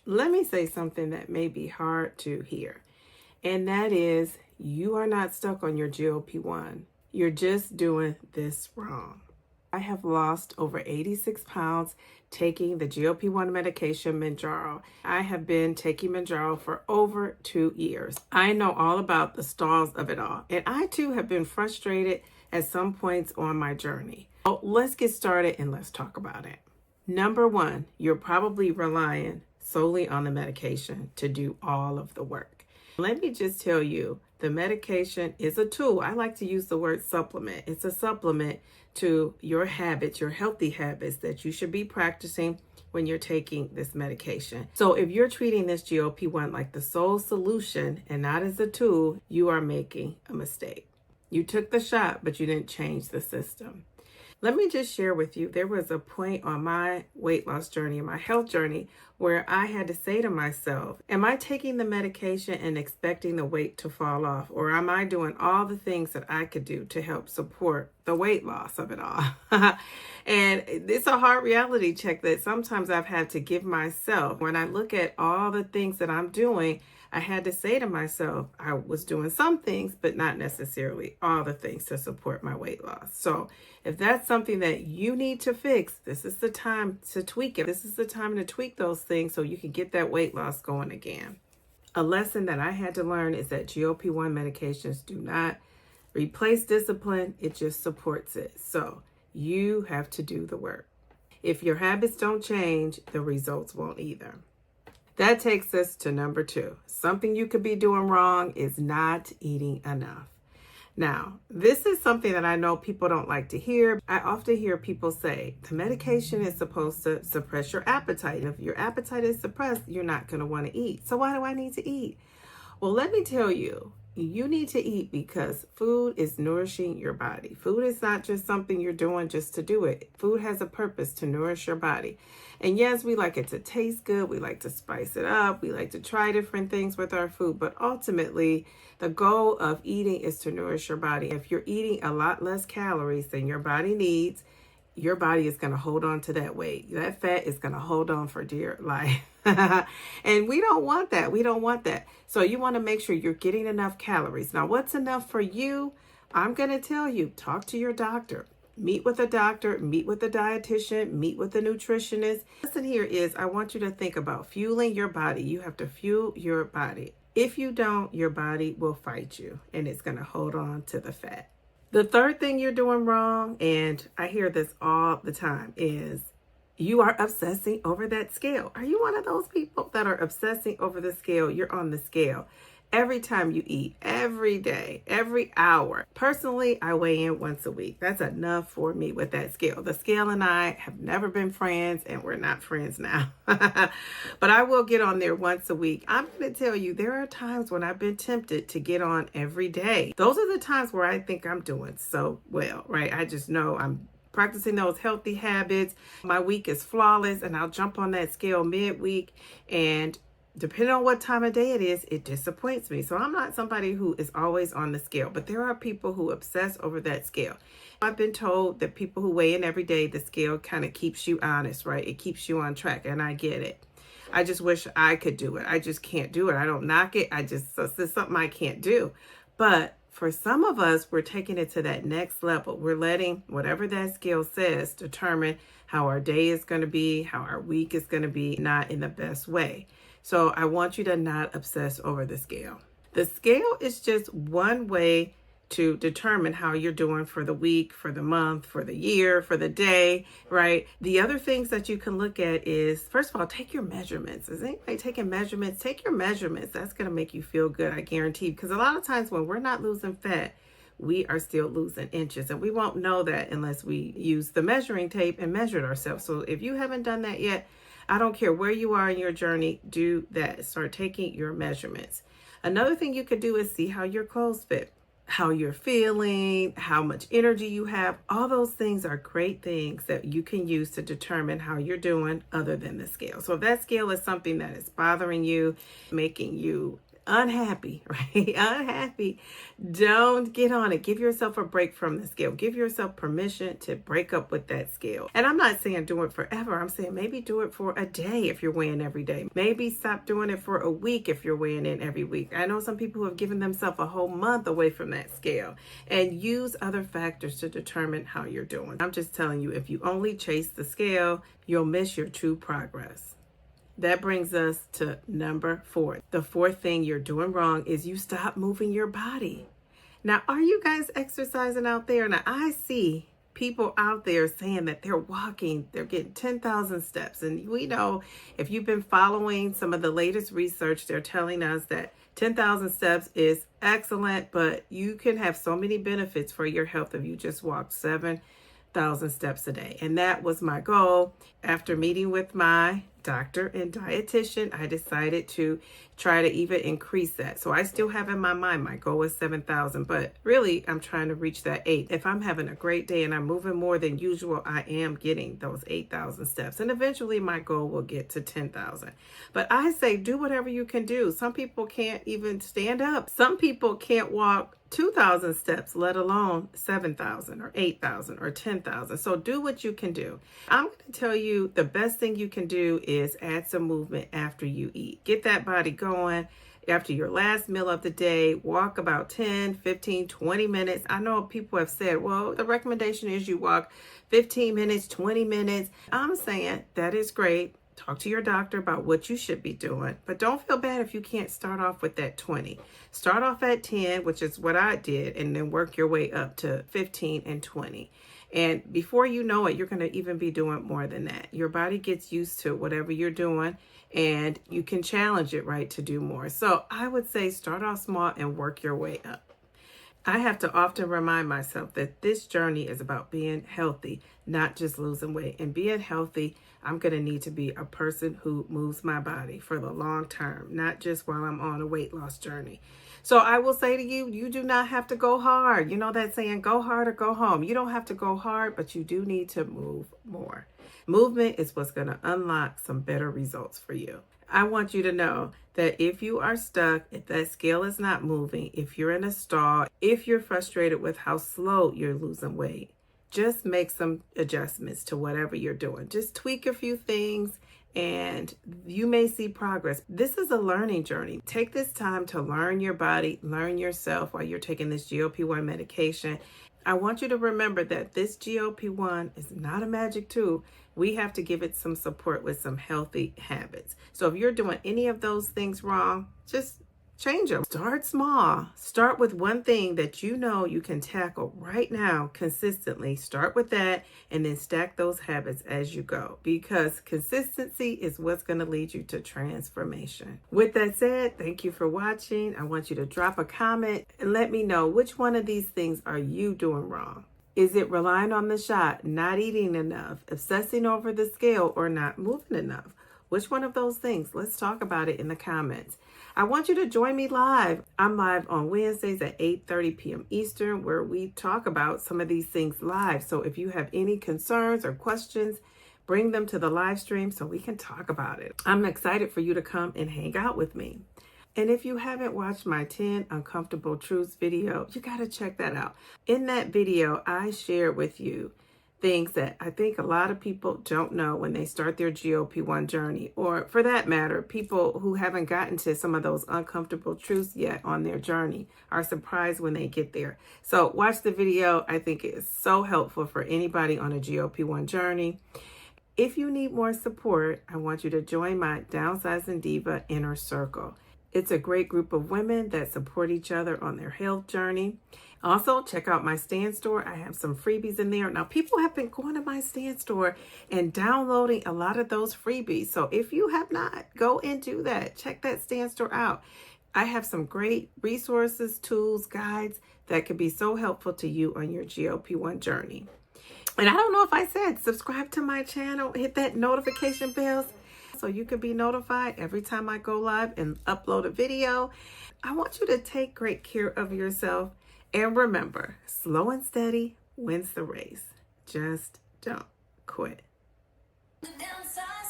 Let me say something that may be hard to hear, and that is you are not stuck on your GLP-1. You're just doing this wrong. I have lost over 86 pounds taking the GLP-1 medication Mounjaro. I have been taking Mounjaro for over 2 years. I know all about the stalls of it all, and I too have been frustrated at some points on my journey. So let's get started and let's talk about it. Number one, you're probably relying solely on the medication to do all of the work. Let me just tell you, the medication is a tool. I like to use the word supplement. It's a supplement to your habits, your healthy habits that you should be practicing when you're taking this medication. So if you're treating this GLP-1 like the sole solution and not as a tool, you are making a mistake. You took the shot, but you didn't change the system. Let me just share with you, there was a point on my weight loss journey, my health journey, where I had to say to myself, am I taking the medication and expecting the weight to fall off? Or am I doing all the things that I could do to help support the weight loss of it all? And it's a hard reality check that sometimes I've had to give myself. When I look at all the things that I'm doing, I had to say to myself, I was doing some things, but not necessarily all the things to support my weight loss. So if that's something that you need to fix, this is the time to tweak it. This is the time to tweak those things so you can get that weight loss going again. A lesson that I had to learn is that GLP-1 medications do not replace discipline. It just supports it. So you have to do the work. If your habits don't change, the results won't either. That takes us to number two. Something you could be doing wrong is not eating enough. Now, this is something that I know people don't like to hear. I often hear people say, the medication is supposed to suppress your appetite. If your appetite is suppressed, you're not going to want to eat. So why do I need to eat? Well, let me tell you, you need to eat because food is nourishing your body. Food is not just something you're doing just to do it. Food has a purpose to nourish your body. And yes, we like it to taste good. We like to spice it up. We like to try different things with our food. But ultimately, the goal of eating is to nourish your body. If you're eating a lot less calories than your body needs, your body is going to hold on to that weight. That fat is going to hold on for dear life. And we don't want that. We don't want that. So you want to make sure you're getting enough calories. Now, what's enough for you? I'm going to tell you, talk to your doctor. Meet with a doctor, meet with a dietitian, meet with a nutritionist. Listen here is, I want you to think about fueling your body. You have to fuel your body. If you don't, your body will fight you and it's going to hold on to the fat. The third thing you're doing wrong, and I hear this all the time, is you are obsessing over that scale. Are you one of those people that are obsessing over the scale? You're on the scale every time you eat, every day, every hour. Personally, I weigh in once a week. That's enough for me with that scale. The scale and I have never been friends, and we're not friends now. But I will get on there once a week. I'm going to tell you, there are times when I've been tempted to get on every day. Those are the times where I think I'm doing so well, right? I just know I'm practicing those healthy habits. My week is flawless, and I'll jump on that scale midweek, and depending on what time of day it is, it disappoints me. So I'm not somebody who is always on the scale, but there are people who obsess over that scale. I've been told that people who weigh in every day, the scale kind of keeps you honest, right? It keeps you on track, and I get it. I just wish I could do it. I just can't do it. I don't knock it. It's something I can't do. But for some of us, we're taking it to that next level. We're letting whatever that scale says determine how our day is going to be, how our week is going to be, not in the best way. So I want you to not obsess over the scale. The scale is just one way to determine how you're doing for the week, for the month, for the year, for the day, right? The other things that you can look at is, first of all, take your measurements. Is anybody taking measurements? Take your measurements. That's going to make you feel good, I guarantee. Because a lot of times when we're not losing fat, we are still losing inches. And we won't know that unless we use the measuring tape and measured ourselves. So if you haven't done that yet, I don't care where you are in your journey, do that. Start taking your measurements. Another thing you could do is see how your clothes fit, how you're feeling, how much energy you have. All those things are great things that you can use to determine how you're doing other than the scale. So if that scale is something that is bothering you, making you unhappy, right? Unhappy, don't get on it. Give yourself a break from the scale. Give yourself permission to break up with that scale. And I'm not saying do it forever. I'm saying maybe do it for a day if you're weighing every day. Maybe stop doing it for a week if you're weighing in every week. I know some people who have given themselves a whole month away from that scale, and use other factors to determine how you're doing. I'm just telling you, if you only chase the scale, you'll miss your true progress. That brings us to number 4. The 4th thing you're doing wrong is you stop moving your body. Now, are you guys exercising out there? Now, I see people out there saying that they're walking, they're getting 10,000 steps. And we know, if you've been following some of the latest research, they're telling us that 10,000 steps is excellent, but you can have so many benefits for your health if you just walk 7,000 steps a day. And that was my goal. After meeting with my doctor and dietitian, I decided to try to even increase that. So I still have in my mind, my goal is 7,000, but really I'm trying to reach that 8. If I'm having a great day and I'm moving more than usual, I am getting those 8,000 steps. And eventually my goal will get to 10,000. But I say, do whatever you can do. Some people can't even stand up. Some people can't walk 2,000 steps, let alone 7,000 or 8,000 or 10,000. So do what you can do. I'm going to tell you the best thing you can do is add some movement after you eat. Get that body going. After your last meal of the day, walk about 10, 15, 20 minutes. I know people have said, well, the recommendation is you walk 15 minutes, 20 minutes. I'm saying that is great. Talk to your doctor about what you should be doing, but don't feel bad if you can't start off with that 20. Start off at 10, which is what I did, and then work your way up to 15 and 20. And before you know it, you're going to even be doing more than that. Your body gets used to whatever you're doing, and you can challenge it, right, to do more. So I would say start off small and work your way up. I have to often remind myself that this journey is about being healthy, not just losing weight. And being healthy, I'm going to need to be a person who moves my body for the long term, not just while I'm on a weight loss journey. So I will say to you, you do not have to go hard. You know that saying, go hard or go home. You don't have to go hard, but you do need to move more. Movement is what's going to unlock some better results for you. I want you to know that if you are stuck, if that scale is not moving, if you're in a stall, if you're frustrated with how slow you're losing weight, just make some adjustments to whatever you're doing. Just tweak a few things and you may see progress. This is a learning journey. Take this time to learn your body, learn yourself while you're taking this GLP-1 medication. I want you to remember that this GLP-1 is not a magic tool. We have to give it some support with some healthy habits. So if you're doing any of those things wrong, just change them. Start small. Start with one thing that you know you can tackle right now consistently. Start with that and then stack those habits as you go, because consistency is what's going to lead you to transformation. With that said, thank you for watching. I want you to drop a comment and let me know which one of these things are you doing wrong. Is it relying on the shot, not eating enough, obsessing over the scale, or not moving enough? Which one of those things? Let's talk about it in the comments. I want you to join me live. I'm live on Wednesdays at 8:30 p.m. Eastern, where we talk about some of these things live. So if you have any concerns or questions, bring them to the live stream so we can talk about it. I'm excited for you to come and hang out with me. And if you haven't watched my 10 Uncomfortable Truths video, you got to check that out. In that video, I share with you things that I think a lot of people don't know when they start their GLP-1 journey, or for that matter, people who haven't gotten to some of those uncomfortable truths yet on their journey are surprised when they get there. So watch the video. I think it is so helpful for anybody on a GLP-1 journey. If you need more support, I want you to join my Downsizing Diva Inner Circle. It's a great group of women that support each other on their health journey. Also, check out my Stand Store. I have some freebies in there. Now, people have been going to my Stand Store and downloading a lot of those freebies. So if you have not, go and do that. Check that Stand Store out. I have some great resources, tools, guides that could be so helpful to you on your GLP-1 journey. And I don't know if I said subscribe to my channel, hit that notification bell so you can be notified every time I go live and upload a video. I want you to take great care of yourself. And remember, slow and steady wins the race. Just don't quit. Downsizing.